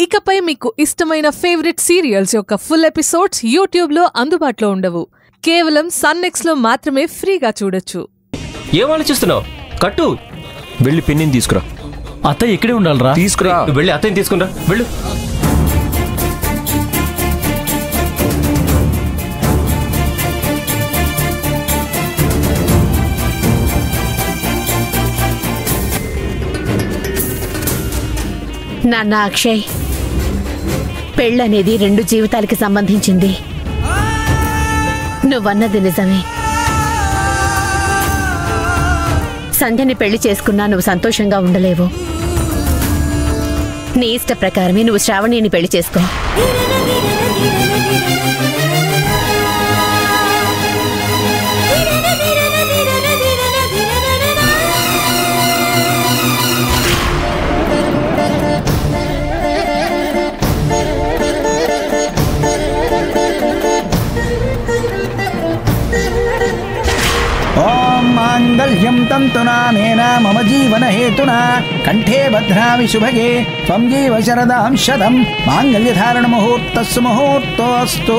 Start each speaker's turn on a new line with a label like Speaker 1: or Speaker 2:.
Speaker 1: ఇకపై మీకు ఇష్టమైన ఫేవరెట్ సీరియల్స్ యొక్క ఫుల్ ఎపిసోడ్స్ యూట్యూబ్లో అందుబాటులో ఉండవు. కేవలం సన్నెక్స్లో మాత్రమే ఫ్రీగా చూడొచ్చు.
Speaker 2: ఏం ఆలోచిస్తున్నావు? కట్టు,
Speaker 3: వెళ్ళి పిన్నిని తీసుకురా.
Speaker 4: అత్తయ్య ఇక్కడే ఉండాలరా.
Speaker 3: తీసుకురా.
Speaker 2: వెళ్ళి అత్తయ్యని తీసుకురా, వెళ్ళు.
Speaker 5: నాన్న అక్షయ్, పెళ్ళనేది 2 జీవితాలకి సంబంధించింది. నువ్వన్నది నిజమే. సంధ్యని పెళ్లి చేసుకున్నా నువ్వు సంతోషంగా ఉండలేవు. నీ ఇష్ట ప్రకారమే నువ్వు శ్రావణిని పెళ్లి చేసుకో.
Speaker 6: मांगल्यं तंतुना नेना मम जीवन हेतुना कंठे भद्रामि शुभगे त्वं जीव शरदां शतं मांगल्यधारण मुहूर्तस्य मुहूर्तोऽस्तु.